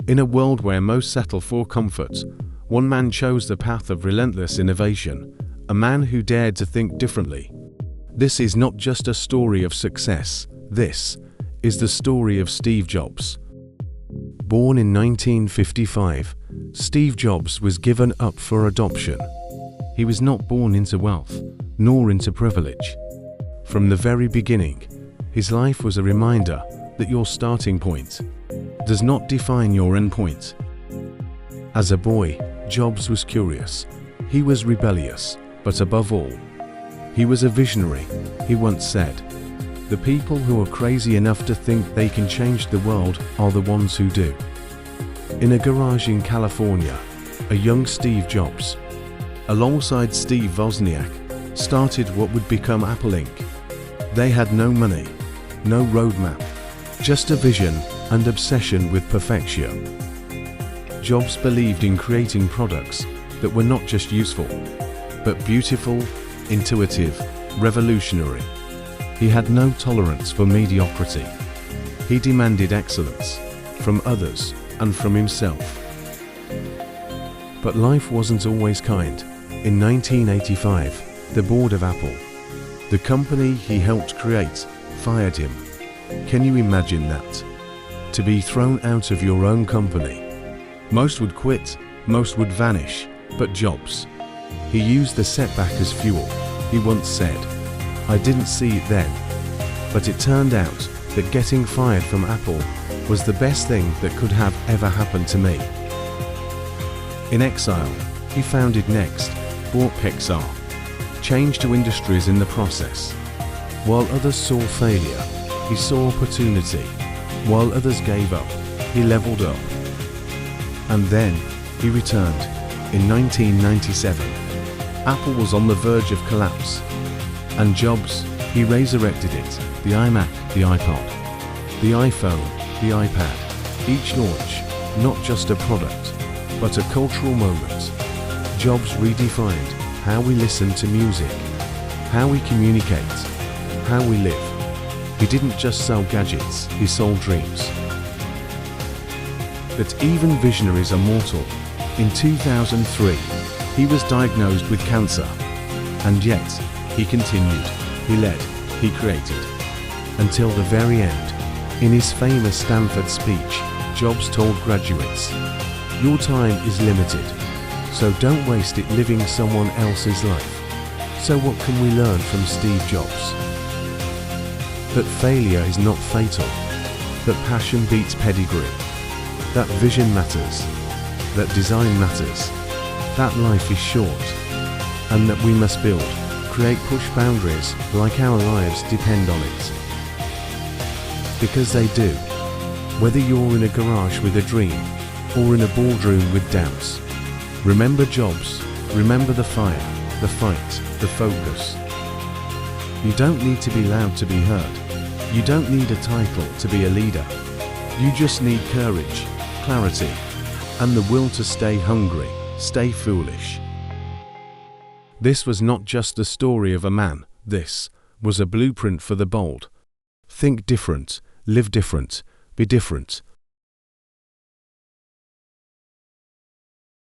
In a world where most settle for comfort, one man chose the path of relentless innovation, a man who dared to think differently. This is not just a story of success, this is the story of Steve Jobs. Born in 1955, Steve Jobs was given up for adoption. He was not born into wealth, nor into privilege. From the very beginning, his life was a reminder that your starting point does not define your end point. As a boy, Jobs was curious. He was rebellious, but above all, he was a visionary. He once said, "The people who are crazy enough to think they can change the world are the ones who do." In a garage in California, a young Steve Jobs, alongside Steve Wozniak, started what would become Apple Inc. They had no money, no roadmap, just a vision and obsession with perfection. Jobs believed in creating products that were not just useful, but beautiful, intuitive, revolutionary. He had no tolerance for mediocrity. He demanded excellence from others and from himself. But life wasn't always kind. In 1985, the board of Apple, the company he helped create, fired him. Can you imagine that? To be thrown out of your own company. Most would quit, most would vanish, but Jobs, he used the setback as fuel. He once said, "I didn't see it then, but it turned out that getting fired from Apple was the best thing that could have ever happened to me." In exile, he founded Next, bought Pixar, changed to industries in the process. While others saw failure, he saw opportunity. While others gave up, he leveled up. And then, he returned. In 1997, Apple was on the verge of collapse. And Jobs, he resurrected it. The iMac, the iPod, the iPhone, the iPad. Each launch, not just a product, but a cultural moment. Jobs redefined how we listen to music, how we communicate, how we live. He didn't just sell gadgets, he sold dreams. But even visionaries are mortal. In 2003, he was diagnosed with cancer. And yet, he continued, he led, he created. Until the very end. In his famous Stanford speech, Jobs told graduates, "Your time is limited, so don't waste it living someone else's life." So what can we learn from Steve Jobs? That failure is not fatal, that passion beats pedigree, that vision matters, that design matters, that life is short, and that we must build, create, push boundaries like our lives depend on it. Because they do. Whether you're in a garage with a dream, or in a boardroom with doubts, remember Jobs, remember the fire, the fight, the focus. You don't need to be loud to be heard. You don't need a title to be a leader. You just need courage, clarity, and the will to stay hungry, stay foolish. This was not just the story of a man, this was a blueprint for the bold. Think different, live different, be different,